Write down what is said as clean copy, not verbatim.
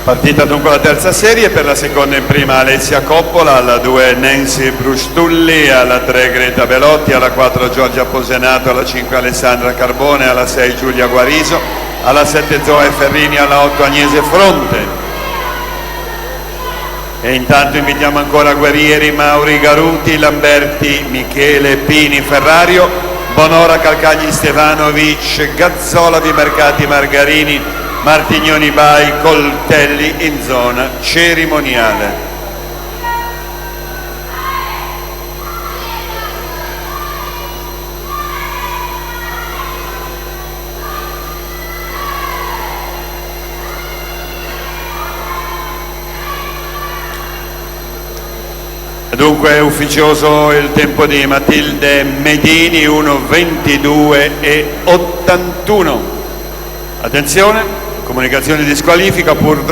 Partita dunque la terza serie, per la seconda in prima Alessia Coppola, alla 2 Nancy Brustulli, alla 3 Greta Belotti, alla 4 Giorgia Posenato, alla 5 Alessandra Carbone, alla 6 Giulia Guariso, alla 7 Zoe Ferrini, alla 8 Agnese Fronte. E intanto invitiamo ancora Guerrieri, Mauri Garuti, Lamberti, Michele Pini Ferrario, Bonora Calcagni Stefanovic, Gazzola Vimercati Margarini, Martignoni Bai, Coltelli in zona cerimoniale. Dunque è ufficioso il tempo di Matilde Medini, 1:22:81. Attenzione, comunicazione di squalifica pur